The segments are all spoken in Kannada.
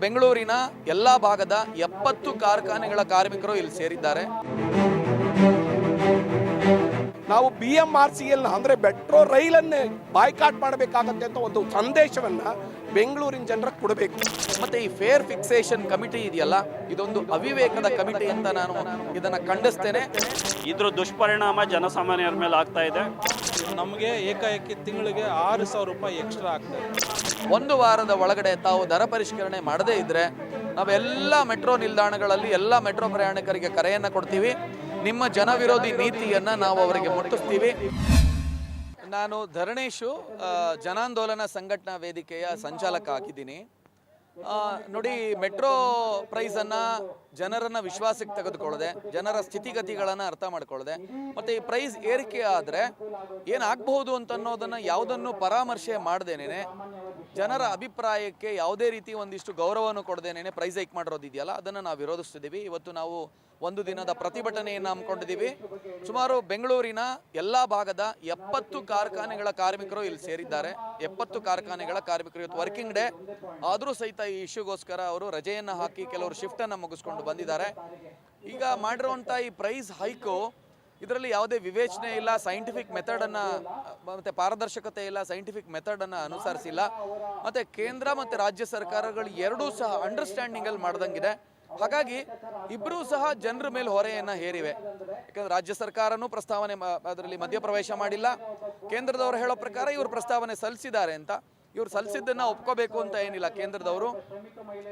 ಬೆಂಗಳೂರಿನ ಎಲ್ಲ ಭಾಗದ 70 ಕಾರ್ಖಾನೆಗಳ ಕಾರ್ಮಿಕರು ಇಲ್ಲಿ ಸೇರಿದ್ದಾರೆ. ನಾವು BMRCL ಅಂದರೆ ಮೆಟ್ರೋ ರೈಲನ್ನೇ ಬಾಯ್ಕಾಟ್ ಮಾಡಬೇಕಾಗತ್ತೆ ಅಂತ ಒಂದು ಸಂದೇಶವನ್ನು ಬೆಂಗಳೂರಿನ ಜನರಿಗೆ ಕೊಡಬೇಕು. ಮತ್ತೆ ಈ ಫೇರ್ ಫಿಕ್ಸೇಷನ್ ಕಮಿಟಿ ಇದೆಯಲ್ಲ, ಇದೊಂದು ಅವಿವೇಕದ ಕಮಿಟಿ ಅಂತ ನಾನು ಇದನ್ನು ಖಂಡಿಸ್ತೇನೆ. ಇದ್ರ ದುಷ್ಪರಿಣಾಮ ಜನಸಾಮಾನ್ಯರ ಮೇಲೆ ಆಗ್ತಾ ಇದೆ. ನಮಗೆ ಏಕಾಏಕಿ ತಿಂಗಳಿಗೆ 6,000 ರೂಪಾಯಿ ಎಕ್ಸ್ಟ್ರಾ ಆಗ್ತದೆ. ಒಂದು ವಾರದ ಒಳಗಡೆ ತಾವು ದರ ಪರಿಷ್ಕರಣೆ ಮಾಡದೇ ಇದ್ದರೆ ನಾವೆಲ್ಲ ಮೆಟ್ರೋ ನಿಲ್ದಾಣಗಳಲ್ಲಿ ಎಲ್ಲ ಮೆಟ್ರೋ ಪ್ರಯಾಣಿಕರಿಗೆ ಕರೆಯನ್ನು ಕೊಡ್ತೀವಿ. ನಿಮ್ಮ ಜನವಿರೋಧಿ ನೀತಿಯನ್ನು ನಾವು ಅವರಿಗೆ ಮುಟ್ಟಿಸ್ತೀವಿ. ನಾನು ಧರಣೇಶು ಜನಾಂದೋಲನ ಸಂಘಟನಾ ವೇದಿಕೆಯ ಸಂಚಾಲಕ ಆಗಿದ್ದೀನಿ. ನೋಡಿ, ಮೆಟ್ರೋ ಪ್ರೈಸನ್ನು ಜನರನ್ನು ವಿಶ್ವಾಸಕ್ಕೆ ತೆಗೆದುಕೊಳ್ಳದೆ, ಜನರ ಸ್ಥಿತಿಗತಿಗಳನ್ನು ಅರ್ಥ ಮಾಡ್ಕೊಳ್ಳದೆ, ಮತ್ತು ಈ ಪ್ರೈಸ್ ಏರಿಕೆ ಆದರೆ ಏನಾಗಬಹುದು ಅಂತನ್ನೋದನ್ನು ಯಾವುದನ್ನು ಪರಾಮರ್ಶೆ ಮಾಡ್ದೇನೆ, ಜನರ ಅಭಿಪ್ರಾಯಕ್ಕೆ ಯಾವುದೇ ರೀತಿ ಒಂದಿಷ್ಟು ಗೌರವವನ್ನು ಕೊಡದೇನೆ ಪ್ರೈಸ್ ಹೈಕ್ ಮಾಡಿರೋದಿದೆಯಲ್ಲ, ಅದನ್ನು ನಾವು ವಿರೋಧಿಸ್ತಿದ್ದೀವಿ. ಇವತ್ತು ನಾವು ಒಂದು ದಿನದ ಪ್ರತಿಭಟನೆಯನ್ನು ಹಮ್ಮಿಕೊಂಡಿದ್ದೀವಿ. ಸುಮಾರು ಬೆಂಗಳೂರಿನ ಎಲ್ಲ ಭಾಗದ 70 ಕಾರ್ಖಾನೆಗಳ ಕಾರ್ಮಿಕರು ಇಲ್ಲಿ ಸೇರಿದ್ದಾರೆ. 70 ಕಾರ್ಖಾನೆಗಳ ಕಾರ್ಮಿಕರು ಇವತ್ತು ವರ್ಕಿಂಗ್ ಡೇ ಆದರೂ ಸಹಿತ ಈ ಇಶ್ಯೂಗೋಸ್ಕರ ಅವರು ರಜೆಯನ್ನು ಹಾಕಿ ಕೆಲವರು ಶಿಫ್ಟನ್ನು ಮುಗಿಸ್ಕೊಂಡು ಬಂದಿದ್ದಾರೆ. ಈಗ ಮಾಡಿರುವಂಥ ಈ ಪ್ರೈಸ್ ಹೈಕು, ಇದರಲ್ಲಿ ಯಾವುದೇ ವಿವೇಚನೆ ಇಲ್ಲ, ಸೈಂಟಿಫಿಕ್ ಮೆಥಡನ್ನು ಮತ್ತು ಪಾರದರ್ಶಕತೆ ಇಲ್ಲ, ಸೈಂಟಿಫಿಕ್ ಮೆಥಡನ್ನು ಅನುಸರಿಸಿಲ್ಲ. ಮತ್ತು ಕೇಂದ್ರ ಮತ್ತು ರಾಜ್ಯ ಸರ್ಕಾರಗಳು ಎರಡೂ ಸಹ ಅಂಡರ್ಸ್ಟ್ಯಾಂಡಿಂಗಲ್ಲಿ ಮಾಡ್ದಂಗಿದೆ. ಹಾಗಾಗಿ ಇಬ್ಬರೂ ಸಹ ಜನರ ಮೇಲೆ ಹೊರೆಯನ್ನು ಹೇರಿವೆ. ಯಾಕಂದರೆ ರಾಜ್ಯ ಸರ್ಕಾರನೂ ಪ್ರಸ್ತಾವನೆ ಅದರಲ್ಲಿ ಮಧ್ಯಪ್ರವೇಶ ಮಾಡಿಲ್ಲ. ಕೇಂದ್ರದವರು ಹೇಳೋ ಪ್ರಕಾರ ಇವರು ಪ್ರಸ್ತಾವನೆ ಸಲ್ಲಿಸಿದ್ದಾರೆ ಅಂತ. ಇವರು ಸಲ್ಲಿಸಿದ್ದನ್ನು ಒಪ್ಕೋಬೇಕು ಅಂತ ಏನಿಲ್ಲ. ಕೇಂದ್ರದವರು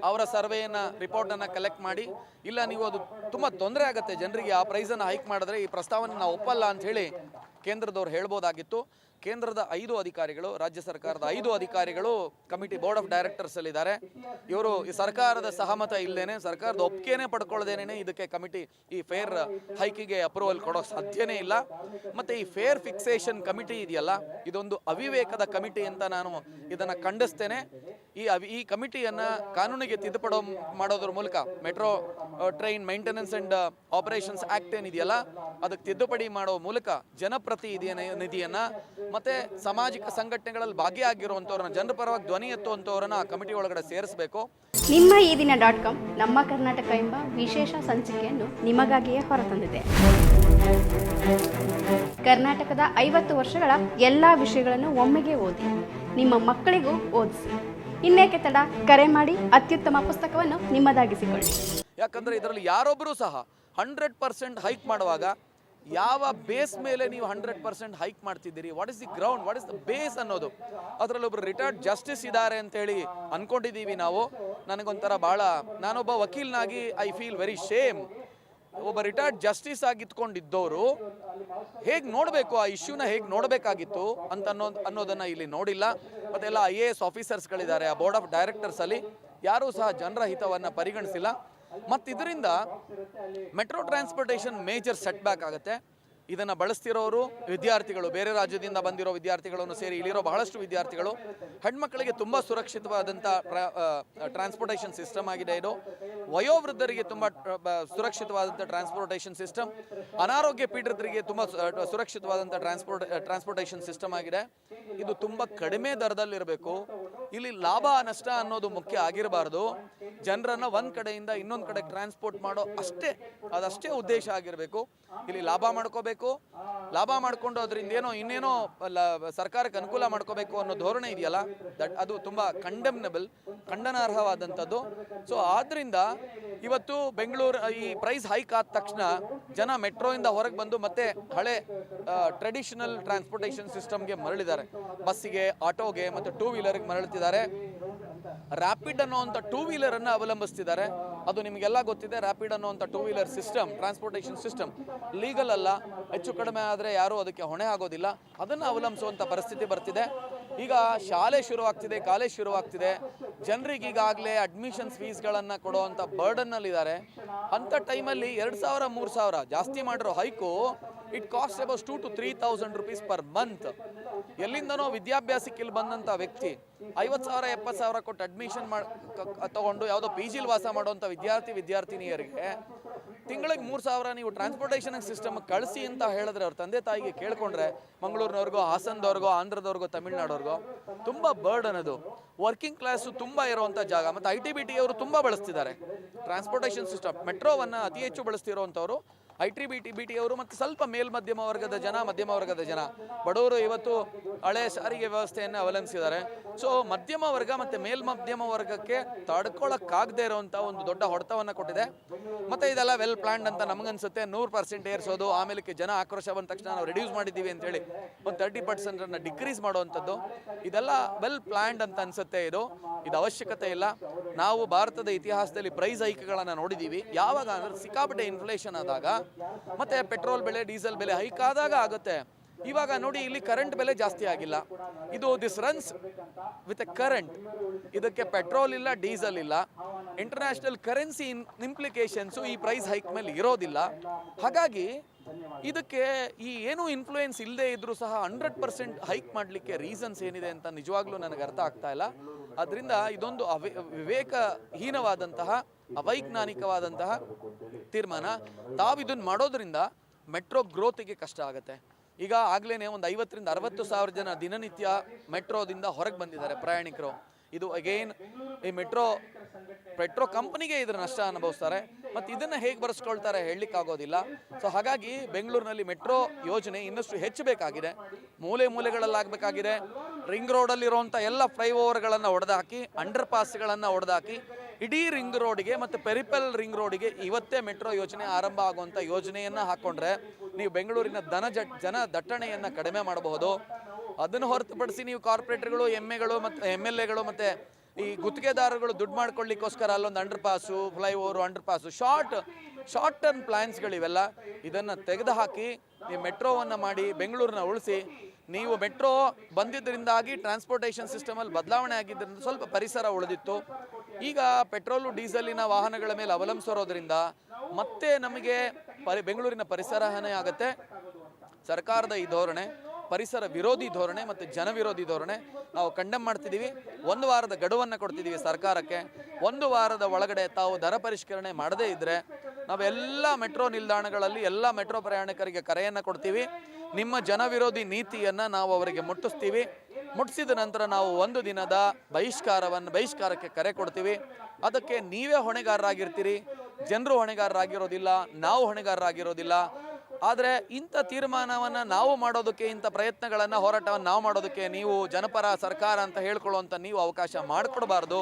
ಅವರ ಸರ್ವೆಯನ್ನು ರಿಪೋರ್ಟನ್ನು ಕಲೆಕ್ಟ್ ಮಾಡಿ, ಇಲ್ಲ ನೀವು ಅದು ತುಂಬ ತೊಂದರೆ ಆಗುತ್ತೆ ಜನರಿಗೆ, ಆ ಪ್ರೈಸನ್ನು ಹೈಕ್ ಮಾಡಿದ್ರೆ ಈ ಪ್ರಸ್ತಾವನೆ ನಾವು ಒಪ್ಪಲ್ಲ ಅಂಥೇಳಿ ಕೇಂದ್ರದವ್ರು ಹೇಳ್ಬೋದಾಗಿತ್ತು. ಕೇಂದ್ರದ 5 ಅಧಿಕಾರಿಗಳು, ರಾಜ್ಯ ಸರ್ಕಾರದ 5 ಅಧಿಕಾರಿಗಳು ಕಮಿಟಿ ಬೋರ್ಡ್ ಆಫ್ ಡೈರೆಕ್ಟರ್ಸಲ್ಲಿದ್ದಾರೆ. ಇವರು ಈ ಸರ್ಕಾರದ ಸಹಮತ ಇಲ್ಲದೇನೆ, ಸರ್ಕಾರದ ಒಪ್ಪಿಗೆನೇ ಪಡ್ಕೊಳ್ಳದೇನೆ ಇದಕ್ಕೆ ಕಮಿಟಿ ಈ ಫೇರ್ ಹೈಕಿಗೆ ಅಪ್ರೂವಲ್ ಕೊಡೋ ಸಾಧ್ಯನೇ ಇಲ್ಲ. ಮತ್ತು ಈ ಫೇರ್ ಫಿಕ್ಸೇಷನ್ ಕಮಿಟಿ ಇದೆಯಲ್ಲ, ಇದೊಂದು ಅವಿವೇಕದ ಕಮಿಟಿ ಅಂತ ನಾನು ಇದನ್ನು ಖಂಡಿಸ್ತೇನೆ. ಈ ಕಮಿಟಿಯನ್ನು ಕಾನೂನಿಗೆ ತಿದ್ದುಪಡಿ ಮಾಡೋದ್ರ ಮೂಲಕ metro train maintenance and operations act ಏನಿದೆಯಲ್ಲ, ಅದಕ್ಕೆ ತಿದ್ದುಪಡಿ ಮಾಡೋ ಮೂಲಕ ಜನಪ್ರತಿನಿಧಿಯನ್ನು ಮತ್ತು ಸಾಮಾಜಿಕ ಸಂಘಟನೆಗಳಲ್ಲಿ ಭಾಗಿಯಾಗಿರುವಂಥವ್ರನ್ನ, ಜನರ ಪರವಾಗಿ ಧ್ವನಿ ಎತ್ತುವಂಥವ್ರನ್ನ ಆ ಕಮಿಟಿ ಒಳಗಡೆ ಸೇರಿಸಬೇಕು. ನಿಮ್ಮ ಈ ದಿನ.com ನಮ್ಮ ಕರ್ನಾಟಕ ಎಂಬ ವಿಶೇಷ ಸಂಚಿಕೆಯನ್ನು ನಿಮಗಾಗಿಯೇ ಹೊರತಂದಿದೆ. ಕರ್ನಾಟಕದ 50 ವರ್ಷಗಳ ಎಲ್ಲ ವಿಷಯಗಳನ್ನು ಒಮ್ಮೆಗೆ ಓದಿ, ನಿಮ್ಮ ಮಕ್ಕಳಿಗೂ ಓದಿಸಿ. ಇನ್ನೇಕೆ ತಡ, ಕರೆ ಮಾಡಿ ಅತ್ಯುತ್ತಮ ಪುಸ್ತಕವನ್ನು ನಿಮ್ಮದಾಗಿಸಿಕೊಳ್ಳಿ. ಯಾಕಂದರೆ ಇದರಲ್ಲಿ ಯಾರೊಬ್ಬರೂ ಸಹ 100% ಹೈಕ್ ಮಾಡುವಾಗ ಯಾವ ಬೇಸ್ ಮೇಲೆ ನೀವು 100% ಹೈಕ್ ಮಾಡ್ತಿದ್ದೀರಿ, what is the ground, what is the base ಅನ್ನೋದು. ಅದರಲ್ಲಿ ಒಬ್ಬರು ರಿಟೈರ್ಡ್ ಜಸ್ಟಿಸ್ ಇದ್ದಾರೆ ಅಂತೇಳಿ ಅಂದ್ಕೊಂಡಿದ್ದೀವಿ ನಾವು. ನನಗೊಂಥರ ಭಾಳ, ನಾನೊಬ್ಬ ವಕೀಲನಾಗಿ ಐ ಫೀಲ್ ವೆರಿ ಶೇಮ್. ಒಬ್ಬ ರಿಟೈರ್ಡ್ ಜಸ್ಟಿಸ್ ಆಗಿತ್ಕೊಂಡಿದ್ದವರು ಹೇಗೆ ನೋಡಬೇಕು, ಆ ಇಶ್ಯೂನ ಹೇಗೆ ನೋಡಬೇಕಾಗಿತ್ತು ಅಂತ ಅನ್ನೋದನ್ನು ಇಲ್ಲಿ ನೋಡಿಲ್ಲ. ಮತ್ತೆಲ್ಲ IAS ಆಫೀಸರ್ಸ್ಗಳಿದ್ದಾರೆ ಆ ಬೋರ್ಡ್ ಆಫ್ ಡೈರೆಕ್ಟರ್ಸಲ್ಲಿ, ಯಾರೂ ಸಹ ಜನರ ಹಿತವನ್ನು ಪರಿಗಣಿಸಿಲ್ಲ. ಮತ್ತು ಇದರಿಂದ metro transportation major set back ಆಗುತ್ತೆ. ಇದನ್ನು ಬಳಸ್ತಿರೋರು ವಿದ್ಯಾರ್ಥಿಗಳು, ಬೇರೆ ರಾಜ್ಯದಿಂದ ಬಂದಿರೋ ವಿದ್ಯಾರ್ಥಿಗಳನ್ನು ಸೇರಿ ಇಲ್ಲಿರೋ ಬಹಳಷ್ಟು ವಿದ್ಯಾರ್ಥಿಗಳು. ಹೆಣ್ಮಕ್ಕಳಿಗೆ ತುಂಬ ಸುರಕ್ಷಿತವಾದಂಥ ಟ್ರಾನ್ಸ್ಪೋರ್ಟೇಷನ್ ಸಿಸ್ಟಮ್ ಆಗಿದೆ ಇದು. ವಯೋವೃದ್ಧರಿಗೆ ತುಂಬ ಸುರಕ್ಷಿತವಾದಂಥ ಟ್ರಾನ್ಸ್ಪೋರ್ಟೇಷನ್ ಸಿಸ್ಟಮ್, ಅನಾರೋಗ್ಯ ಪೀಡಿತರಿಗೆ ತುಂಬ ಸುರಕ್ಷಿತವಾದಂಥ ಟ್ರಾನ್ಸ್ಪೋರ್ಟೇಷನ್ ಸಿಸ್ಟಮ್ ಆಗಿದೆ. ಇದು ತುಂಬ ಕಡಿಮೆ ದರದಲ್ಲಿರಬೇಕು. ಇಲ್ಲಿ ಲಾಭ ನಷ್ಟ ಅನ್ನೋದು ಮುಖ್ಯ ಆಗಿರಬಾರ್ದು. ಜನರನ್ನು ಒಂದು ಕಡೆಯಿಂದ ಇನ್ನೊಂದು ಕಡೆ ಟ್ರಾನ್ಸ್ಪೋರ್ಟ್ ಮಾಡೋ ಅದಷ್ಟೇ ಉದ್ದೇಶ ಆಗಿರಬೇಕು. ಇಲ್ಲಿ ಲಾಭ ಮಾಡ್ಕೋಬೇಕು, ಲಾಭ ಮಾಡ್ಕೊಂಡು ಅದರಿಂದ ಇನ್ನೇನೋ ಸರ್ಕಾರಕ್ಕೆ ಅನುಕೂಲ ಮಾಡ್ಕೋಬೇಕು ಅನ್ನೋ ಧೋರಣೆ ಇದೆಯಲ್ಲ, ಅದು ತುಂಬ ಖಂಡನಾರ್ಹವಾದಂಥದ್ದು. ಸೊ ಆದ್ದರಿಂದ ಇವತ್ತು ಬೆಂಗಳೂರು ಈ ಪ್ರೈಸ್ ಹೈಕ್ ಆದ ತಕ್ಷಣ ಜನ ಮೆಟ್ರೋಯಿಂದ ಹೊರಗೆ ಬಂದು ಮತ್ತೆ ಹಳೆ ಟ್ರೆಡಿಷನಲ್ ಟ್ರಾನ್ಸ್ಪೋರ್ಟೇಷನ್ ಸಿಸ್ಟಮ್ಗೆ ಮರಳಿದ್ದಾರೆ. ಬಸ್ಸಿಗೆ, ಆಟೋಗೆ ಮತ್ತು 2 ವೀಲರ್ಗೆ ಮರಳುತ್ತಿದ್ದಾರೆ. ರ್ಯಾಪಿಡ್ ಅನ್ನೋವಂಥ 2 ವೀಲರನ್ನು ಅವಲಂಬಿಸ್ತಿದ್ದಾರೆ. ಅದು ನಿಮಗೆಲ್ಲ ಗೊತ್ತಿದೆ. ರ್ಯಾಪಿಡ್ ಅನ್ನೋವಂಥ 2 wheeler system, transportation system legal ಅಲ್ಲ. ಹೆಚ್ಚು ಕಡಿಮೆ ಆದರೆ ಯಾರೂ ಅದಕ್ಕೆ ಹೊಣೆ ಆಗೋದಿಲ್ಲ. ಅದನ್ನು ಅವಲಂಬಿಸುವಂಥ ಪರಿಸ್ಥಿತಿ ಬರ್ತಿದೆ. ಈಗ ಶಾಲೆ ಶುರುವಾಗ್ತಿದೆ, ಕಾಲೇಜ್ ಶುರುವಾಗ್ತಿದೆ. ಜನರಿಗೆ ಈಗಾಗಲೇ ಅಡ್ಮಿಷನ್ಸ್ ಫೀಸ್ಗಳನ್ನು ಕೊಡುವಂಥ ಬರ್ಡನ್ನಲ್ಲಿದ್ದಾರೆ. ಅಂಥ ಟೈಮಲ್ಲಿ 2,000 3,000 ಜಾಸ್ತಿ ಮಾಡಿರೋ hike, it cost about 2,000 to 3,000 rupees per month. ಎಲ್ಲಿಂದನೋ ವಿದ್ಯಾಭ್ಯಾಸಕ್ಕೆ ಇಲ್ಲಿ ಬಂದಂಥ ವ್ಯಕ್ತಿ 50,000 70,000 ಕೊಟ್ಟು ಅಡ್ಮಿಷನ್ ತಗೊಂಡು ಯಾವುದೋ PGಲಿ ವಾಸ ಮಾಡುವಂಥ ವಿದ್ಯಾರ್ಥಿನಿಯರಿಗೆ ತಿಂಗಳಿಗೆ 3,000 ನೀವು ಟ್ರಾನ್ಸ್ಪೋರ್ಟೇಷನ್ ಸಿಸ್ಟಮ್ ಕಳಿಸಿ ಅಂತ ಹೇಳಿದ್ರೆ ಅವ್ರ ತಂದೆ ತಾಯಿಗೆ ಕೇಳ್ಕೊಂಡ್ರೆ ಮಂಗಳೂರಿನವ್ರಿಗೋ ಹಾಸನದವ್ರಿಗೋ ಆಂಧ್ರದವ್ರಿಗೋ ತಮಿಳ್ನಾಡವ್ರಿಗೋ ತುಂಬ ಬರ್ಡನ್ ಅದು. ವರ್ಕಿಂಗ್ ಕ್ಲಾಸು ತುಂಬ ಇರುವಂಥ ಜಾಗ. ಮತ್ತು ITBT ಅವರು ತುಂಬ ಬಳಸ್ತಿದ್ದಾರೆ ಟ್ರಾನ್ಸ್ಪೋರ್ಟೇಷನ್ ಸಿಸ್ಟಮ್. ಮೆಟ್ರೋವನ್ನು ಅತಿ ಹೆಚ್ಚು ಬಳಸ್ತಿರೋವಂಥವ್ರು ITBT ಅವರು ಮತ್ತು ಸ್ವಲ್ಪ ಮಧ್ಯಮ ವರ್ಗದ ಜನ ಬಡವರು ಇವತ್ತು ಹಳೆ ಸಾರಿಗೆ ವ್ಯವಸ್ಥೆಯನ್ನು ಅವಲಂಬಿಸಿದ್ದಾರೆ. ಸೊ ಮಧ್ಯಮ ವರ್ಗ ಮತ್ತು ಮಧ್ಯಮ ವರ್ಗಕ್ಕೆ ತಡ್ಕೊಳ್ಳೋಕ್ಕಾಗದೇ ಇರೋವಂಥ ಒಂದು ದೊಡ್ಡ ಹೊಡೆತವನ್ನು ಕೊಟ್ಟಿದೆ. ಮತ್ತು ಇದೆಲ್ಲ ವೆಲ್ ಪ್ಲ್ಯಾನ್ಡ್ ಅಂತ ನಮಗನ್ಸುತ್ತೆ. 100% ಏರಿಸೋದು, ಆಮೇಲೆ ಜನ ಆಕ್ರೋಶ ಬಂದ ತಕ್ಷಣ ನಾವು ರಿಡ್ಯೂಸ್ ಮಾಡಿದ್ದೀವಿ ಅಂತೇಳಿ ಒಂದು 30% ಡಿಕ್ರೀಸ್ ಮಾಡುವಂಥದ್ದು, ಇದೆಲ್ಲ ವೆಲ್ ಪ್ಲ್ಯಾನ್ಡ್ ಅಂತ ಅನಿಸುತ್ತೆ. ಇದು ಅವಶ್ಯಕತೆ ಇಲ್ಲ. ನಾವು ಭಾರತದ ಇತಿಹಾಸದಲ್ಲಿ ಪ್ರೈಸ್ ಹೈಕ್ಗಳನ್ನು ನೋಡಿದ್ದೀವಿ. ಯಾವಾಗ ಅಂದರೆ ಸಿಕ್ಕಾಪಟ್ಟೆ ಇನ್ಫ್ಲೇಷನ್ ಆದಾಗ ಮತ್ತು ಪೆಟ್ರೋಲ್ ಬೆಲೆ ಡೀಸೆಲ್ ಬೆಲೆ ಹೈಕ್ ಆದಾಗ ಆಗುತ್ತೆ. ಇವಾಗ ನೋಡಿ, ಇಲ್ಲಿ ಕರೆಂಟ್ ಬೆಲೆ ಜಾಸ್ತಿ ಆಗಿಲ್ಲ. ಇದು this runs with A current. ಇದಕ್ಕೆ ಪೆಟ್ರೋಲ್ ಇಲ್ಲ, ಡೀಸೆಲ್ ಇಲ್ಲ. ಇಂಟರ್ನ್ಯಾಷನಲ್ ಕರೆನ್ಸಿ ಇಂಪ್ಲಿಕೇಶನ್ಸು ಈ ಪ್ರೈಸ್ ಹೈಕ್ ಮೇಲೆ ಇರೋದಿಲ್ಲ. ಹಾಗಾಗಿ ಇದಕ್ಕೆ ಈ ಏನೂ ಇನ್ಫ್ಲೂಯೆನ್ಸ್ ಇಲ್ಲದೆ ಇದ್ರೂ ಸಹ 100% ಹೈಕ್ ಮಾಡಲಿಕ್ಕೆ ರೀಸನ್ಸ್ ಏನಿದೆ ಅಂತ ನಿಜವಾಗ್ಲೂ ನನಗೆ ಅರ್ಥ ಆಗ್ತಾ ಇಲ್ಲ. ಅದರಿಂದ ಇದೊಂದು ವಿವೇಕಹೀನವಾದಂತಹ ಅವೈಜ್ಞಾನಿಕವಾದಂತಹ ತೀರ್ಮಾನ. ತಾವು ಇದನ್ನು ಮಾಡೋದ್ರಿಂದ ಮೆಟ್ರೋ ಗ್ರೋತಿಗೆ ಕಷ್ಟ ಆಗುತ್ತೆ. ಈಗ ಆಗಲೇ ಒಂದು 50,000-60,000 ಜನ ದಿನನಿತ್ಯ ಮೆಟ್ರೋದಿಂದ ಹೊರಗೆ ಬಂದಿದ್ದಾರೆ ಪ್ರಯಾಣಿಕರು. ಇದು ಅಗೇನ್ ಈ ಪೆಟ್ರೋ ಕಂಪನಿಗೆ ಇದರ ನಷ್ಟ ಅನುಭವಿಸ್ತಾರೆ. ಮತ್ತು ಇದನ್ನು ಹೇಗೆ ಬರೆಸ್ಕೊಳ್ತಾರೆ ಹೇಳಲಿಕ್ಕಾಗೋದಿಲ್ಲ. ಸೊ ಹಾಗಾಗಿ ಬೆಂಗಳೂರಿನಲ್ಲಿ ಮೆಟ್ರೋ ಯೋಜನೆ ಇನ್ನಷ್ಟು ಹೆಚ್ಚಬೇಕಾಗಿದೆ. ಮೂಲೆಗಳಲ್ಲಾಗಬೇಕಾಗಿದೆ. ರಿಂಗ್ ರೋಡಲ್ಲಿರುವಂಥ ಎಲ್ಲ ಫ್ಲೈಓವರ್ಗಳನ್ನು ಒಡೆದಾಕಿ, ಅಂಡರ್ ಪಾಸ್ಗಳನ್ನು ಒಡೆದಾಕಿ, ಇಡೀ ರಿಂಗ್ ರೋಡಿಗೆ ಮತ್ತು ಪೆರಿಪಲ್ ರಿಂಗ್ ರೋಡಿಗೆ ಇವತ್ತೇ ಮೆಟ್ರೋ ಯೋಜನೆ ಆರಂಭ ಆಗುವಂಥ ಯೋಜನೆಯನ್ನು ಹಾಕ್ಕೊಂಡ್ರೆ ನೀವು ಬೆಂಗಳೂರಿನ ಜನ ದಟ್ಟಣೆಯನ್ನು ಕಡಿಮೆ ಮಾಡಬಹುದು. ಅದನ್ನು ಹೊರತುಪಡಿಸಿ ನೀವು ಕಾರ್ಪೊರೇಟರ್ಗಳು, MLAಗಳು ಮತ್ತು ಈ ಗುತ್ತಿಗೆದಾರಗಳು ದುಡ್ಡು ಮಾಡ್ಕೊಳ್ಳಿಕ್ಕೋಸ್ಕರ ಅಲ್ಲೊಂದು under pass, flyover, under pass, short term ಪ್ಲ್ಯಾನ್ಸ್ಗಳಿವೆಲ್ಲ. ಇದನ್ನು ತೆಗೆದುಹಾಕಿ ನೀವು ಮೆಟ್ರೋವನ್ನು ಮಾಡಿ ಬೆಂಗಳೂರನ್ನ ಉಳಿಸಿ. ನೀವು ಮೆಟ್ರೋ ಬಂದಿದ್ದರಿಂದಾಗಿ ಟ್ರಾನ್ಸ್ಪೋರ್ಟೇಷನ್ ಸಿಸ್ಟಮಲ್ಲಿ ಬದಲಾವಣೆ ಆಗಿದ್ದರಿಂದ ಸ್ವಲ್ಪ ಪರಿಸರ ಉಳಿದಿತ್ತು. ಈಗ ಪೆಟ್ರೋಲು ಡೀಸೆಲಿನ ವಾಹನಗಳ ಮೇಲೆ ಅವಲಂಬಿಸಿರೋದ್ರಿಂದ ಮತ್ತೆ ನಮಗೆ ಬೆಂಗಳೂರಿನ ಪರಿಸರ ಹಾನಿ ಆಗುತ್ತೆ. ಸರ್ಕಾರದ ಈ ಧೋರಣೆ ಪರಿಸರ ವಿರೋಧಿ ಧೋರಣೆ ಮತ್ತು ಜನ ವಿರೋಧಿ ಧೋರಣೆ ನಾವು ಕಂಡೆಮ್ ಮಾಡ್ತಿದ್ದೀವಿ. 1 ವಾರದ ಗಡುವನ್ನು ಕೊಡ್ತಿದ್ದೀವಿ ಸರ್ಕಾರಕ್ಕೆ. 1 ವಾರದ ಒಳಗಡೆ ತಾವು ದರ ಪರಿಷ್ಕರಣೆ ಮಾಡದೇ ಇದ್ದರೆ ನಾವೆಲ್ಲ ಮೆಟ್ರೋ ನಿಲ್ದಾಣಗಳಲ್ಲಿ ಎಲ್ಲ ಮೆಟ್ರೋ ಪ್ರಯಾಣಿಕರಿಗೆ ಕರೆಯನ್ನು ಕೊಡ್ತೀವಿ. ನಿಮ್ಮ ಜನ ವಿರೋಧಿ ನೀತಿಯನ್ನು ನಾವು ಅವರಿಗೆ ಮುಟ್ಟಿಸ್ತೀವಿ. ಮುಟ್ಟಿಸಿದ ನಂತರ ನಾವು 1 ದಿನದ ಬಹಿಷ್ಕಾರಕ್ಕೆ ಕರೆ ಕೊಡ್ತೀವಿ. ಅದಕ್ಕೆ ನೀವೇ ಹೊಣೆಗಾರರಾಗಿರ್ತೀರಿ. ಜನರು ಹೊಣೆಗಾರರಾಗಿರೋದಿಲ್ಲ, ನಾವು ಹೊಣೆಗಾರರಾಗಿರೋದಿಲ್ಲ. ಆದರೆ ಇಂಥ ತೀರ್ಮಾನವನ್ನು ನಾವು ಮಾಡೋದಕ್ಕೆ, ಇಂಥ ಪ್ರಯತ್ನಗಳನ್ನು, ಹೋರಾಟವನ್ನು ನಾವು ಮಾಡೋದಕ್ಕೆ ನೀವು ಜನಪರ ಸರ್ಕಾರ ಅಂತ ಹೇಳ್ಕೊಳ್ಳುವಂಥ ನೀವು ಅವಕಾಶ ಮಾಡಿಕೊಡಬಾರ್ದು.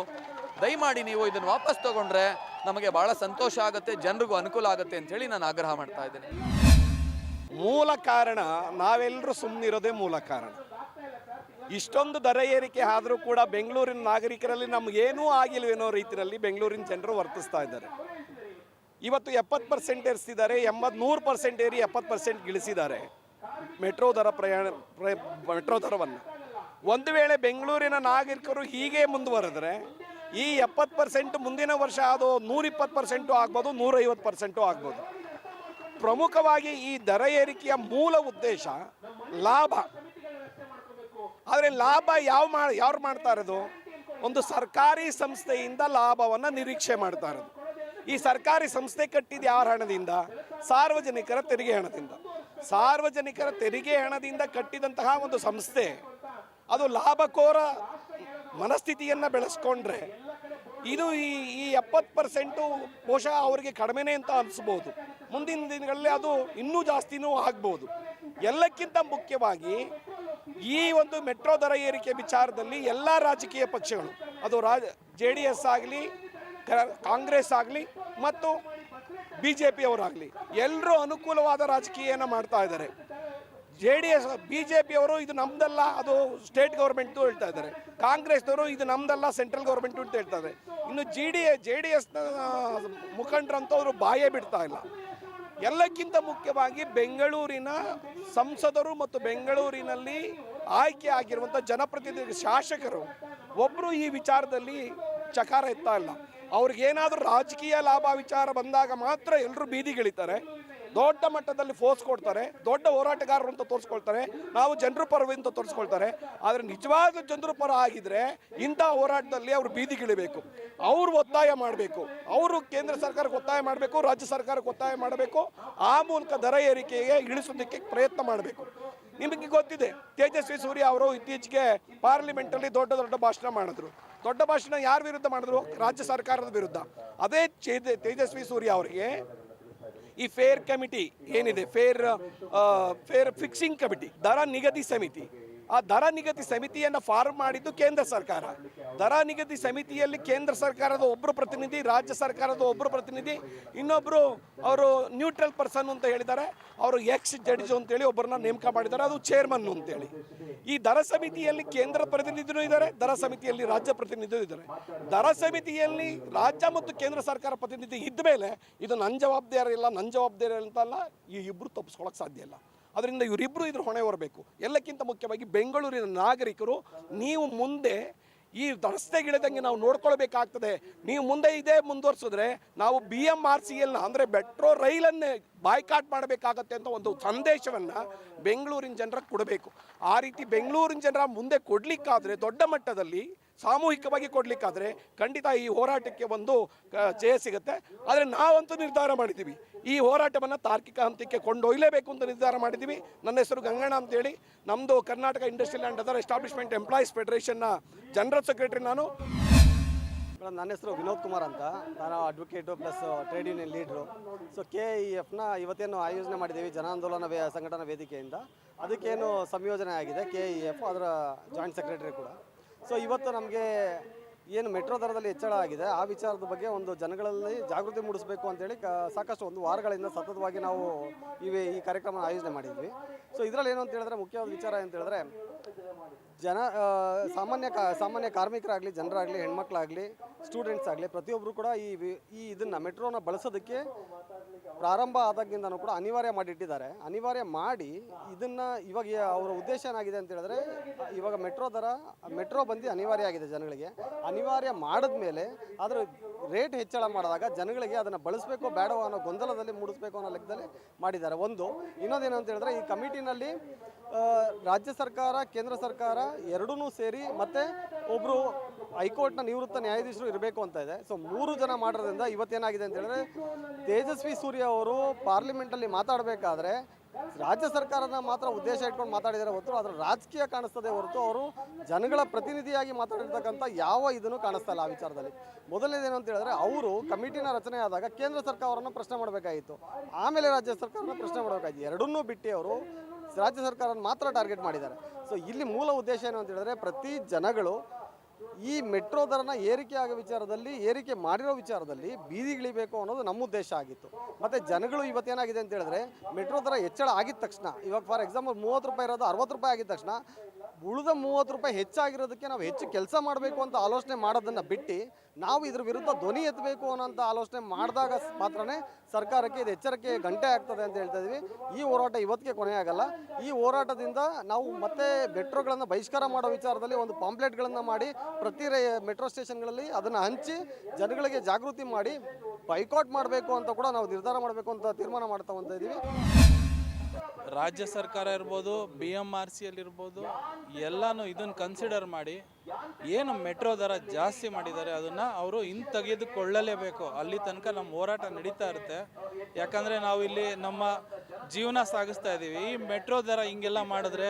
ದಯಮಾಡಿ ನೀವು ಇದನ್ನು ವಾಪಸ್ ತಗೊಂಡ್ರೆ ನಮಗೆ ಭಾಳ ಸಂತೋಷ ಆಗುತ್ತೆ, ಜನರಿಗೂ ಅನುಕೂಲ ಆಗುತ್ತೆ ಅಂಥೇಳಿ ನಾನು ಆಗ್ರಹ ಮಾಡ್ತಾ ಇದ್ದೇನೆ. ಮೂಲ ಕಾರಣ ನಾವೆಲ್ಲರೂ ಸುಮ್ಮನಿರೋದೇ ಮೂಲ ಕಾರಣ. ಇಷ್ಟೊಂದು ದರ ಏರಿಕೆ ಆದರೂ ಕೂಡ ಬೆಂಗಳೂರಿನ ನಾಗರಿಕರಲ್ಲಿ ನಮಗೇನೂ ಆಗಿಲ್ವೇನೋ ರೀತಿಯಲ್ಲಿ ಬೆಂಗಳೂರಿನ ಜನರು ವರ್ತಿಸ್ತಾ ಇದ್ದಾರೆ. ಇವತ್ತು 70% ಏರಿಸಿದ್ದಾರೆ, 100% ಏರಿ 70% ಇಳಿಸಿದ್ದಾರೆ ಮೆಟ್ರೋ ದರವನ್ನು. ಒಂದು ವೇಳೆ ಬೆಂಗಳೂರಿನ ನಾಗರಿಕರು ಹೀಗೆ ಮುಂದುವರೆದರೆ ಈ 70% ಮುಂದಿನ ವರ್ಷ ಅದು 120% ಆಗ್ಬೋದು, 150% ಆಗ್ಬೋದು. ಪ್ರಮುಖವಾಗಿ ಈ ದರ ಏರಿಕೆಯ ಮೂಲ ಉದ್ದೇಶ ಲಾಭ. ಆದರೆ ಲಾಭ ಯಾರು ಮಾಡ್ತಾ ಇರೋದು? ಒಂದು ಸರ್ಕಾರಿ ಸಂಸ್ಥೆಯಿಂದ ಲಾಭವನ್ನು ನಿರೀಕ್ಷೆ ಮಾಡ್ತಾ ಇರೋದು. ಈ ಸರ್ಕಾರಿ ಸಂಸ್ಥೆ ಕಟ್ಟಿದ ಯಾರ ಹಣದಿಂದ? ಸಾರ್ವಜನಿಕರ ತೆರಿಗೆ ಹಣದಿಂದ. ಸಾರ್ವಜನಿಕರ ತೆರಿಗೆ ಹಣದಿಂದ ಕಟ್ಟಿದಂತಹ ಒಂದು ಸಂಸ್ಥೆ ಅದು ಲಾಭಕೋರ ಮನಸ್ಥಿತಿಯನ್ನು ಬೆಳೆಸ್ಕೊಂಡ್ರೆ ಇದು ಈ 70% ಬಹುಶಃ ಅವರಿಗೆ ಕಡಿಮೆನೇ ಅಂತ ಅನಿಸ್ಬೋದು. ಮುಂದಿನ ದಿನಗಳಲ್ಲಿ ಅದು ಇನ್ನೂ ಜಾಸ್ತಿನೂ ಆಗ್ಬೋದು. ಎಲ್ಲಕ್ಕಿಂತ ಮುಖ್ಯವಾಗಿ ಈ ಒಂದು ಮೆಟ್ರೋ ದರ ಏರಿಕೆ ವಿಚಾರದಲ್ಲಿ ಎಲ್ಲ ರಾಜಕೀಯ ಪಕ್ಷಗಳು, ಅದು JDS ಆಗಲಿ, ಕಾಂಗ್ರೆಸ್ ಆಗಲಿ ಮತ್ತು BJP ಅವರಾಗಲಿ, ಎಲ್ಲರೂ ಅನುಕೂಲವಾದ ರಾಜಕೀಯನ ಮಾಡ್ತಾ ಇದ್ದಾರೆ. BJP ಅವರು ಇದು ನಮ್ದಲ್ಲ, ಅದು ಸ್ಟೇಟ್ ಗೌರ್ಮೆಂಟು ಹೇಳ್ತಾ ಇದ್ದಾರೆ. ಕಾಂಗ್ರೆಸ್ನವರು ಇದು ನಮ್ದಲ್ಲ, ಸೆಂಟ್ರಲ್ ಗೌರ್ಮೆಂಟು ಅಂತ ಹೇಳ್ತಾ ಇದ್ದಾರೆ. ಇನ್ನು JDSನ ಮುಖಂಡರಂತೂ ಅವರು ಬಾಯೇ ಬಿಡ್ತಾ ಇಲ್ಲ. ಎಲ್ಲಕ್ಕಿಂತ ಮುಖ್ಯವಾಗಿ ಬೆಂಗಳೂರಿನ ಸಂಸದರು ಮತ್ತು ಬೆಂಗಳೂರಿನಲ್ಲಿ ಆಯ್ಕೆ ಆಗಿರುವಂಥ ಜನಪ್ರತಿನಿಧಿ ಶಾಸಕರು ಒಬ್ಬರು ಈ ವಿಚಾರದಲ್ಲಿ ಚಕಾರ ಎತ್ತಾ ಇಲ್ಲ. ಅವ್ರಿಗೇನಾದರೂ ರಾಜಕೀಯ ಲಾಭ ವಿಚಾರ ಬಂದಾಗ ಮಾತ್ರ ಎಲ್ಲರೂ ಬೀದಿಗಿಳಿತಾರೆ. ದೊಡ್ಡ ಮಟ್ಟದಲ್ಲಿ ಫೋರ್ಸ್ ಕೊಡ್ತಾರೆ, ದೊಡ್ಡ ಹೋರಾಟಗಾರರು ಅಂತ ತೋರಿಸ್ಕೊಳ್ತಾರೆ, ನಾವು ಜನರ ಪರವಿ ಅಂತ ತೋರಿಸ್ಕೊಳ್ತಾರೆ. ಆದರೆ ನಿಜವಾದ ಜನರ ಪರ ಆಗಿದ್ರೆ ಇಂಥ ಹೋರಾಟದಲ್ಲಿ ಅವರು ಬೀದಿಗಿಳಿಬೇಕು, ಅವರು ಒತ್ತಾಯ ಮಾಡಬೇಕು, ಅವರು ಕೇಂದ್ರ ಸರ್ಕಾರಕ್ಕೆ ಒತ್ತಾಯ ಮಾಡಬೇಕು, ರಾಜ್ಯ ಸರ್ಕಾರಕ್ಕೆ ಒತ್ತಾಯ ಮಾಡಬೇಕು, ಆ ಮೂಲಕ ದರ ಏರಿಕೆಗೆ ಇಳಿಸೋದಕ್ಕೆ ಪ್ರಯತ್ನ ಮಾಡಬೇಕು. ನಿಮಗೆ ಗೊತ್ತಿದೆ, ತೇಜಸ್ವಿ ಸೂರ್ಯ ಅವರು ಇತ್ತೀಚೆಗೆ ಪಾರ್ಲಿಮೆಂಟಲ್ಲಿ ದೊಡ್ಡ ದೊಡ್ಡ ಭಾಷಣ ಮಾಡಿದ್ರು. ದೊಡ್ಡ ಭಾಷಣ ಯಾರ ವಿರುದ್ಧ ಮಾಡಿದ್ರು? ರಾಜ್ಯ ಸರ್ಕಾರದ ವಿರುದ್ಧ. ಅದೇ ತೇಜಸ್ವಿ ಸೂರ್ಯ ಅವರಿಗೆ ಈ ಫೇರ್ ಕಮಿಟಿ ಏನಿದೆ, ಫೇರ್ ಫಿಕ್ಸಿಂಗ್ ಕಮಿಟಿ, ದರ ನಿಗದಿ ಸಮಿತಿ, ಆ ದರ ನಿಗದಿ ಸಮಿತಿಯನ್ನು ಫಾರ್ಮ್ ಮಾಡಿದ್ದು ಕೇಂದ್ರ ಸರ್ಕಾರ. ದರ ನಿಗದಿ ಸಮಿತಿಯಲ್ಲಿ ಕೇಂದ್ರ ಸರ್ಕಾರದ ಒಬ್ಬರು ಪ್ರತಿನಿಧಿ, ರಾಜ್ಯ ಸರ್ಕಾರದ ಒಬ್ಬರು ಪ್ರತಿನಿಧಿ, ಇನ್ನೊಬ್ಬರು ಅವರು ನ್ಯೂಟ್ರಲ್ ಪರ್ಸನ್ ಅಂತ ಹೇಳಿದ್ದಾರೆ, ಅವರು ಎಕ್ಸ್ ಜಡ್ಜ್ ಅಂತೇಳಿ ಒಬ್ಬರನ್ನ ನೇಮಕ ಮಾಡಿದ್ದಾರೆ, ಅದು ಚೇರ್ಮನ್ ಅಂತೇಳಿ. ಈ ದರ ಸಮಿತಿಯಲ್ಲಿ ಕೇಂದ್ರ ಪ್ರತಿನಿಧಿನೂ ಇದ್ದಾರೆ, ದರ ಸಮಿತಿಯಲ್ಲಿ ರಾಜ್ಯ ಪ್ರತಿನಿಧಿಯೂ ಇದ್ದಾರೆ. ದರ ಸಮಿತಿಯಲ್ಲಿ ರಾಜ್ಯ ಮತ್ತು ಕೇಂದ್ರ ಸರ್ಕಾರ ಪ್ರತಿನಿಧಿ ಇದ್ದ ಮೇಲೆ ಇದು ನನ್ನ ಜವಾಬ್ದಾರಿ ಅಂತಲ್ಲ, ಈ ಇಬ್ಬರು ತಪ್ಪಿಸ್ಕೊಳ್ಳೋಕೆ ಸಾಧ್ಯ ಇಲ್ಲ. ಅದರಿಂದ ಇವರಿಬ್ಬರು ಇದ್ರ ಹೊಣೆ ಹೊರಬೇಕು. ಎಲ್ಲಕ್ಕಿಂತ ಮುಖ್ಯವಾಗಿ ಬೆಂಗಳೂರಿನ ನಾಗರಿಕರು, ನೀವು ಮುಂದೆ ಈ ರಸ್ತೆಗಿಳಿದಂಗೆ ನಾವು ನೋಡ್ಕೊಳ್ಬೇಕಾಗ್ತದೆ. ನೀವು ಮುಂದೆ ಇದೇ ಮುಂದುವರ್ಸಿದ್ರೆ ನಾವು BMRCL ಅಂದರೆ ಮೆಟ್ರೋ ರೈಲನ್ನೇ ಬಾಯ್ಕಾಟ್ ಮಾಡಬೇಕಾಗತ್ತೆ ಅಂತ ಒಂದು ಸಂದೇಶವನ್ನು ಬೆಂಗಳೂರಿನ ಜನರಿಗೆ ಕೊಡಬೇಕು. ಆ ರೀತಿ ಬೆಂಗಳೂರಿನ ಜನರ ಮುಂದೆ ಕೊಡಲಿಕ್ಕಾದರೆ, ದೊಡ್ಡ ಮಟ್ಟದಲ್ಲಿ ಸಾಮೂಹಿಕವಾಗಿ ಕೊಡಲಿಕ್ಕಾದರೆ ಖಂಡಿತ ಈ ಹೋರಾಟಕ್ಕೆ ಒಂದು ಜಯ ಸಿಗುತ್ತೆ. ಆದರೆ ನಾವಂತೂ ನಿರ್ಧಾರ ಮಾಡಿದ್ದೀವಿ, ಈ ಹೋರಾಟವನ್ನು ತಾರ್ಕಿಕ ಹಂತಕ್ಕೆ ಕೊಂಡೊಯ್ಯಲೇಬೇಕು ಅಂತ ನಿರ್ಧಾರ ಮಾಡಿದ್ದೀವಿ. ನನ್ನ ಹೆಸರು ಗಂಗಣ್ಣ ಅಂತೇಳಿ, ನಮ್ಮದು Karnataka industrial and other establishment employees ಫೆಡರೇಷನ್ನ ಜನರಲ್ ಸೆಕ್ರೆಟರಿ ನಾನು. ಮೇಡಮ್, ನನ್ನ ಹೆಸರು ವಿನೋದ್ ಕುಮಾರ್ ಅಂತ, ನಾನು advocate plus trade union leader. So KEFನ ಇವತ್ತೇನು ಆಯೋಜನೆ ಮಾಡಿದ್ದೀವಿ ಜನಾಂದೋಲನ ಸಂಘಟನಾ ವೇದಿಕೆಯಿಂದ, ಅದಕ್ಕೇನು ಸಂಯೋಜನೆ ಆಗಿದೆ KEF, ಅದರ ಜಾಯಿಂಟ್ ಸೆಕ್ರೆಟರಿ ಕೂಡ. ಸೊ ಇವತ್ತು ನಮಗೆ ಏನು ಮೆಟ್ರೋ ದರದಲ್ಲಿ ಹೆಚ್ಚಳ ಆಗಿದೆ ಆ ವಿಚಾರದ ಬಗ್ಗೆ ಒಂದು ಜನಗಳಲ್ಲಿ ಜಾಗೃತಿ ಮೂಡಿಸಬೇಕು ಅಂತೇಳಿ ಸಾಕಷ್ಟು ಒಂದು ವಾರಗಳಿಂದ ಸತತವಾಗಿ ನಾವು ಈ ಕಾರ್ಯಕ್ರಮ ಆಯೋಜನೆ ಮಾಡಿದ್ವಿ. ಸೊ ಇದರಲ್ಲಿ ಏನು ಅಂತ ಹೇಳಿದ್ರೆ, ಮುಖ್ಯವಾದ ವಿಚಾರ ಅಂತ ಹೇಳಿದ್ರೆ, ಸಾಮಾನ್ಯ ಕಾರ್ಮಿಕರಾಗಲಿ, ಜನರಾಗಲಿ, ಹೆಣ್ಮಕ್ಳಾಗಲಿ, ಸ್ಟೂಡೆಂಟ್ಸ್ ಆಗಲಿ, ಪ್ರತಿಯೊಬ್ಬರು ಕೂಡ ಇದನ್ನು ಮೆಟ್ರೋನ ಬಳಸೋದಕ್ಕೆ ಪ್ರಾರಂಭ ಆದಾಗಿಂದನೂ ಕೂಡ ಅನಿವಾರ್ಯ ಮಾಡಿಟ್ಟಿದ್ದಾರೆ. ಅನಿವಾರ್ಯ ಮಾಡಿ ಇದನ್ನು ಇವಾಗ ಅವರ ಉದ್ದೇಶ ಏನಾಗಿದೆ ಅಂತ ಹೇಳಿದ್ರೆ, ಇವಾಗ ಮೆಟ್ರೋ ಬಂದು ಅನಿವಾರ್ಯ ಆಗಿದೆ ಜನಗಳಿಗೆ. ಅನಿವಾರ್ಯ ಮಾಡಿದ್ಮೇಲೆ ಅದರ ರೇಟ್ ಹೆಚ್ಚಳ ಮಾಡಿದಾಗ ಜನಗಳಿಗೆ ಅದನ್ನು ಬಳಸಬೇಕೋ ಬೇಡವೋ ಅನ್ನೋ ಗೊಂದಲದಲ್ಲಿ ಮೂಡಿಸ್ಬೇಕು ಅನ್ನೋ ಲೆಕ್ಕದಲ್ಲಿ ಮಾಡಿದ್ದಾರೆ. ಇನ್ನೊಂದೇನು ಅಂತ ಹೇಳಿದ್ರೆ, ಈ ಕಮಿಟಿನಲ್ಲಿ ರಾಜ್ಯ ಸರ್ಕಾರ, ಕೇಂದ್ರ ಸರ್ಕಾರ ಎರಡೂ ಸೇರಿ ಮತ್ತು ಒಬ್ಬರು ಹೈಕೋರ್ಟ್ನ ನಿವೃತ್ತ ನ್ಯಾಯಾಧೀಶರು ಇರಬೇಕು ಅಂತ ಇದೆ. ಸೊ 3 ಜನ ಮಾಡೋದ್ರಿಂದ ಇವತ್ತೇನಾಗಿದೆ ಅಂತ ಹೇಳಿದ್ರೆ, ತೇಜಸ್ವಿ ಸೂರ್ಯ ಅವರು ಪಾರ್ಲಿಮೆಂಟಲ್ಲಿ ಮಾತಾಡಬೇಕಾದ್ರೆ ರಾಜ್ಯ ಸರ್ಕಾರದ ಮಾತ್ರ ಉದ್ದೇಶ ಇಟ್ಕೊಂಡು ಮಾತಾಡಿದರೆ ಹೊರತು ಅದರ ರಾಜಕೀಯ ಕಾಣಿಸ್ತದೆ ಹೊರತು ಅವರು ಜನಗಳ ಪ್ರತಿನಿಧಿಯಾಗಿ ಮಾತಾಡಿರ್ತಕ್ಕಂಥ ಯಾವ ಇದನ್ನು ಕಾಣಿಸ್ತಾ ಇಲ್ಲ ಆ ವಿಚಾರದಲ್ಲಿ. ಮೊದಲನೇದೇನು ಅಂತ ಹೇಳಿದ್ರೆ, ಅವರು ಕಮಿಟಿನ ರಚನೆ ಆದಾಗ ಕೇಂದ್ರ ಸರ್ಕಾರವನ್ನು ಪ್ರಶ್ನೆ ಮಾಡಬೇಕಾಗಿತ್ತು, ಆಮೇಲೆ ರಾಜ್ಯ ಸರ್ಕಾರನ ಪ್ರಶ್ನೆ ಮಾಡಬೇಕಾಗಿತ್ತು. ಎರಡನ್ನೂ ಬಿಟ್ಟು ಅವರು ರಾಜ್ಯ ಸರ್ಕಾರನ ಮಾತ್ರ ಟಾರ್ಗೆಟ್ ಮಾಡಿದ್ದಾರೆ. ಸೊ ಇಲ್ಲಿ ಮೂಲ ಉದ್ದೇಶ ಏನು ಅಂತ ಹೇಳಿದ್ರೆ, ಪ್ರತಿ ಜನಗಳು ಈ ಮೆಟ್ರೋ ದರನ ಏರಿಕೆ ಮಾಡಿರೋ ವಿಚಾರದಲ್ಲಿ ಬೀದಿಗಿಳಿಬೇಕು ಅನ್ನೋದು ನಮ್ಮ ಉದ್ದೇಶ ಆಗಿತ್ತು. ಮತ್ತು ಜನಗಳು ಇವತ್ತೇನಾಗಿದೆ ಅಂತ ಹೇಳಿದ್ರೆ, ಮೆಟ್ರೋ ದರ ಹೆಚ್ಚಳ ಆಗಿದ ತಕ್ಷಣ, ಇವಾಗ ಫಾರ್ ಎಕ್ಸಾಂಪಲ್ 30 ರೂಪಾಯಿ ಇರೋದು 60 ರೂಪಾಯಿ ಆಗಿದ ತಕ್ಷಣ ಉಳಿದ 30 ರೂಪಾಯಿ ಹೆಚ್ಚಾಗಿರೋದಕ್ಕೆ ನಾವು ಹೆಚ್ಚು ಕೆಲಸ ಮಾಡಬೇಕು ಅಂತ ಆಲೋಚನೆ ಮಾಡೋದನ್ನು ಬಿಟ್ಟು ನಾವು ಇದ್ರ ವಿರುದ್ಧ ಧ್ವನಿ ಎತ್ತಬೇಕು ಅನ್ನೋಂಥ ಆಲೋಚನೆ ಮಾಡಿದಾಗ ಮಾತ್ರನೇ ಸರ್ಕಾರಕ್ಕೆ ಇದು ಎಚ್ಚರಿಕೆ ಗಂಟೆ ಆಗ್ತದೆ ಅಂತ ಹೇಳ್ತಾ ಇದ್ವಿ. ಈ ಹೋರಾಟ ಇವತ್ತಿಗೆ ಕೊನೆಯಾಗಲ್ಲ. ಈ ಹೋರಾಟದಿಂದ ನಾವು ಮತ್ತೆ ಮೆಟ್ರೋಗಳನ್ನು ಬಹಿಷ್ಕಾರ ಮಾಡೋ ವಿಚಾರದಲ್ಲಿ ಒಂದು ಪಾಂಪ್ಲೆಟ್ಗಳನ್ನು ಮಾಡಿ ಪ್ರತಿ ಮೆಟ್ರೋ ಸ್ಟೇಷನ್ಗಳಲ್ಲಿ ಅದನ್ನು ಹಂಚಿ ಜನಗಳಿಗೆ ಜಾಗೃತಿ ಮಾಡಿ ಬೈಕಾಟ್ ಮಾಡಬೇಕು ಅಂತ ಕೂಡ ನಾವು ನಿರ್ಧಾರ ಮಾಡಬೇಕು ಅಂತ ತೀರ್ಮಾನ ಮಾಡ್ತಾ ಇದ್ದೀವಿ. ರಾಜ್ಯ ಸರ್ಕಾರ ಇರ್ಬೋದು, BMRCL ಇರ್ಬೋದು, ಎಲ್ಲನೂ ಇದನ್ನು ಕನ್ಸಿಡರ್ ಮಾಡಿ ಏನು ಮೆಟ್ರೋ ದರ ಜಾಸ್ತಿ ಮಾಡಿದ್ದಾರೆ ಅದನ್ನು ಅವರು ತೆಗೆದುಕೊಳ್ಳಲೇಬೇಕು. ಅಲ್ಲಿ ತನಕ ನಮ್ಮ ಹೋರಾಟ ನಡೀತಾ ಇರುತ್ತೆ. ಯಾಕಂದರೆ ನಾವು ಇಲ್ಲಿ ನಮ್ಮ ಜೀವನ ಸಾಗಿಸ್ತಾ ಇದ್ದೀವಿ. ಈ ಮೆಟ್ರೋ ದರ ಹಿಂಗೆಲ್ಲ ಮಾಡಿದ್ರೆ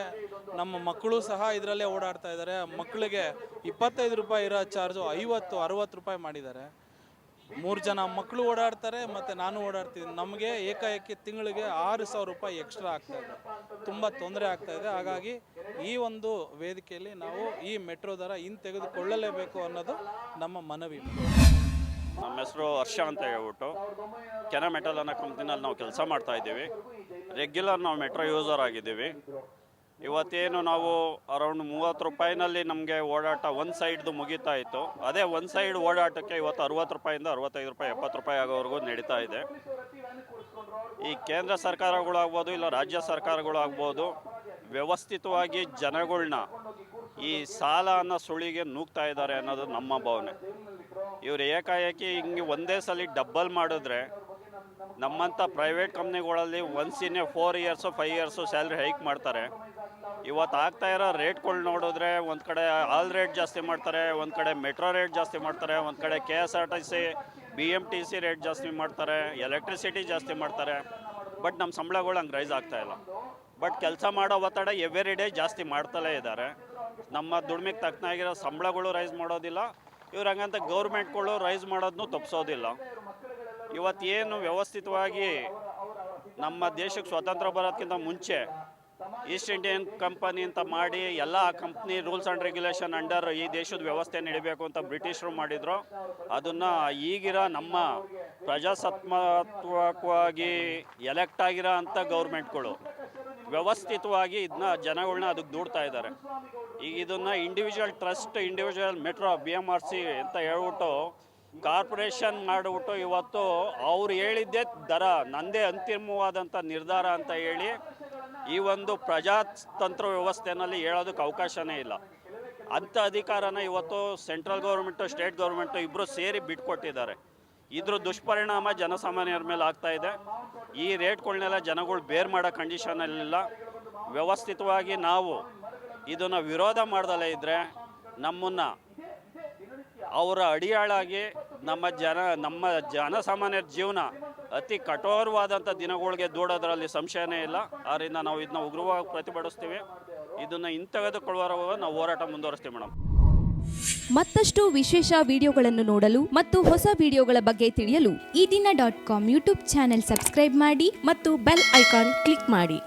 ನಮ್ಮ ಮಕ್ಕಳು ಸಹ ಇದರಲ್ಲೇ ಓಡಾಡ್ತಾ ಇದ್ದಾರೆ. ಮಕ್ಕಳಿಗೆ 25 ರೂಪಾಯಿ ಇರೋ ಚಾರ್ಜು 50-60 ರೂಪಾಯಿ ಮಾಡಿದ್ದಾರೆ. 3 ಜನ ಮಕ್ಕಳು ಓಡಾಡ್ತಾರೆ ಮತ್ತು ನಾನು ಓಡಾಡ್ತೀನಿ. ನಮಗೆ ಏಕಾಏಕಿ ತಿಂಗಳಿಗೆ 6,000 ರೂಪಾಯಿ ಎಕ್ಸ್ಟ್ರಾ ಆಗ್ತಾಯಿದೆ. ತುಂಬ ತೊಂದರೆ ಆಗ್ತಾಯಿದೆ. ಹಾಗಾಗಿ ಈ ಒಂದು ವೇದಿಕೆಯಲ್ಲಿ ನಾವು ಈ ಮೆಟ್ರೋ ದರ ತೆಗೆದುಕೊಳ್ಳಲೇಬೇಕು ಅನ್ನೋದು ನಮ್ಮ ಮನವಿ. ನಮ್ಮ ಹೆಸರು ಹರ್ಷ ಅಂತ ಹೇಳ್ಬಿಟ್ಟು ಕೆನ ಮೆಟಲ್ ಅನ್ನೋ ಕಂಪ್ನಿನಲ್ಲಿ ನಾವು ಕೆಲಸ ಮಾಡ್ತಾ ಇದ್ದೀವಿ. ರೆಗ್ಯುಲರ್ ನಾವು ಮೆಟ್ರೋ ಯೂಸರ್ ಆಗಿದ್ದೀವಿ. ಇವತ್ತೇನು ನಾವು ಅರೌಂಡ್ 30 ರೂಪಾಯಿನಲ್ಲಿ ನಮಗೆ ಓಡಾಟ ಒಂದು ಸೈಡ್ದು ಮುಗಿತಾ ಇತ್ತು. ಅದೇ ಒಂದು ಸೈಡ್ ಓಡಾಟಕ್ಕೆ ಇವತ್ತು 60 ರೂಪಾಯಿಂದ 65 ರೂಪಾಯಿ 70 ರೂಪಾಯಿ ಆಗೋವರೆಗೂ ನಡೀತಾ ಇದೆ. ಈ ಕೇಂದ್ರ ಸರ್ಕಾರಗಳಾಗ್ಬೋದು ಇಲ್ಲ ರಾಜ್ಯ ಸರ್ಕಾರಗಳಾಗ್ಬೋದು ವ್ಯವಸ್ಥಿತವಾಗಿ ಜನಗಳನ್ನ ಈ ಸಾಲ ಅನ್ನೋ ಸುಳಿಗೆ ನೂಗ್ತಾ ಇದ್ದಾರೆ ಅನ್ನೋದು ನಮ್ಮ ಭಾವನೆ. ಇವರು ಏಕಾಏಕಿ ಹಿಂಗೆ ಒಂದೇ ಸಲ ಡಬ್ಬಲ್ ಮಾಡಿದ್ರೆ ನಮ್ಮಂಥ ಪ್ರೈವೇಟ್ ಕಂಪ್ನಿಗಳಲ್ಲಿ once in 4 years 5 years salary hike ಮಾಡ್ತಾರೆ. ಇವತ್ತು ಆಗ್ತಾ ಇರೋ ರೇಟ್ಗಳು ನೋಡಿದ್ರೆ ಒಂದು ಕಡೆ ಆಲ್ ರೇಟ್ ಜಾಸ್ತಿ ಮಾಡ್ತಾರೆ, ಒಂದು ಕಡೆ ಮೆಟ್ರೋ ರೇಟ್ ಜಾಸ್ತಿ ಮಾಡ್ತಾರೆ, ಒಂದು ಕಡೆ KSRTC BMTC ರೇಟ್ ಜಾಸ್ತಿ ಮಾಡ್ತಾರೆ, ಎಲೆಕ್ಟ್ರಿಸಿಟಿ ಜಾಸ್ತಿ ಮಾಡ್ತಾರೆ. ಬಟ್ ನಮ್ಮ ಸಂಬಳಗಳು ಹಂಗೆ ರೈಸ್ ಆಗ್ತಾ ಇಲ್ಲ. ಬಟ್ ಕೆಲಸ ಮಾಡೋ ಒತ್ತಡ ಎವ್ರಿ ಡೇ ಜಾಸ್ತಿ ಮಾಡ್ತಲೇ ಇದ್ದಾರೆ. ನಮ್ಮ ದುಡಿಮೆಗೆ ತಕ್ಕನಾಗಿರೋ ಸಂಬಳಗಳು ರೈಸ್ ಮಾಡೋದಿಲ್ಲ, ಇವ್ರು ಹಂಗಂತ ಗೌರ್ಮೆಂಟ್ಗಳು ರೈಸ್ ಮಾಡೋದನ್ನು ತಪ್ಪಿಸೋದಿಲ್ಲ. ಇವತ್ತೇನು ವ್ಯವಸ್ಥಿತವಾಗಿ ನಮ್ಮ ದೇಶಕ್ಕೆ ಸ್ವತಂತ್ರ ಬರೋದಕ್ಕಿಂತ ಮುಂಚೆ ಈಸ್ಟ್ ಇಂಡಿಯನ್ ಕಂಪನಿ ಅಂತ ಮಾಡಿ ಎಲ್ಲ company rules and regulation under ಈ ದೇಶದ ವ್ಯವಸ್ಥೆ ನಡಿಬೇಕು ಅಂತ ಬ್ರಿಟಿಷರು ಮಾಡಿದ್ರು. ಅದನ್ನು ಈಗಿರೋ ನಮ್ಮ ಪ್ರಜಾಸತ್ತಾತ್ಮಕವಾಗಿ ಎಲೆಕ್ಟ್ ಆಗಿರೋ ಅಂಥ ಗೌರ್ಮೆಂಟ್ಗಳು ವ್ಯವಸ್ಥಿತವಾಗಿ ಇದನ್ನ ಜನಗಳನ್ನ ಅದಕ್ಕೆ ದೂಡ್ತಾ ಇದ್ದಾರೆ. ಈಗ ಇದನ್ನು individual trust, individual metro BMRC ಅಂತ ಹೇಳ್ಬಿಟ್ಟು ಕಾರ್ಪೊರೇಷನ್ ಮಾಡಿಬಿಟ್ಟು ಇವತ್ತು ಅವ್ರು ಹೇಳಿದ್ದೇ ದರ, ನಂದೇ ಅಂತಿಮವಾದಂಥ ನಿರ್ಧಾರ ಅಂತ ಹೇಳಿ ಈ ಒಂದು ಪ್ರಜಾತಂತ್ರ ವ್ಯವಸ್ಥೆಯಲ್ಲಿ ಹೇಳೋದಕ್ಕೆ ಅವಕಾಶನೇ ಇಲ್ಲ. ಅಂಥ ಅಧಿಕಾರನ ಇವತ್ತು ಸೆಂಟ್ರಲ್ ಗೌರ್ಮೆಂಟು ಸ್ಟೇಟ್ ಗೌರ್ಮೆಂಟು ಇಬ್ಬರು ಸೇರಿ ಬಿಟ್ಕೊಟ್ಟಿದ್ದಾರೆ. ಇದ್ರ ದುಷ್ಪರಿಣಾಮ ಜನಸಾಮಾನ್ಯರ ಮೇಲೆ ಆಗ್ತಾ ಇದೆ. ಈ ರೇಟ್ಗಳನ್ನೆಲ್ಲ ಜನಗಳು ಬೇರ್ ಮಾಡೋ ಕಂಡೀಷನಲ್ಲಿಲ್ಲ. ವ್ಯವಸ್ಥಿತವಾಗಿ ನಾವು ಇದನ್ನು ವಿರೋಧ ಮಾಡ್ದಲೇ ಇದ್ದರೆ ನಮ್ಮನ್ನು ಅವರ ಅಡಿಯಾಳಾಗಿ ನಮ್ಮ ಜನಸಾಮಾನ್ಯರ ಜೀವನ ಅತಿ ಕಠೋರವಾದಂಥ ದಿನಗಳಿಗೆ ದೂಡೋದ್ರಲ್ಲಿ ಸಂಶಯನೇ ಇಲ್ಲ. ಆದ್ದರಿಂದ ನಾವು ಇದನ್ನ ಉಗ್ರವಾಗಿ ಪ್ರತಿಭಟಿಸ್ತೀವಿ. ಇದನ್ನು ಹಿಂತೆಗೆದುಕೊಳ್ಳುವವರೆಗೂ ನಾವು ಹೋರಾಟ ಮುಂದುವರಿಸ್ತೀವಿ ಮೇಡಮ್. ಮತ್ತಷ್ಟು ವಿಶೇಷ ವಿಡಿಯೋಗಳನ್ನು ನೋಡಲು ಮತ್ತು ಹೊಸ ವಿಡಿಯೋಗಳ ಬಗ್ಗೆ ತಿಳಿಯಲು ಈ ದಿನ .com ಯೂಟ್ಯೂಬ್ ಚಾನೆಲ್ ಸಬ್ಸ್ಕ್ರೈಬ್ ಮಾಡಿ ಮತ್ತು ಬೆಲ್ ಐಕಾನ್ ಕ್ಲಿಕ್ ಮಾಡಿ.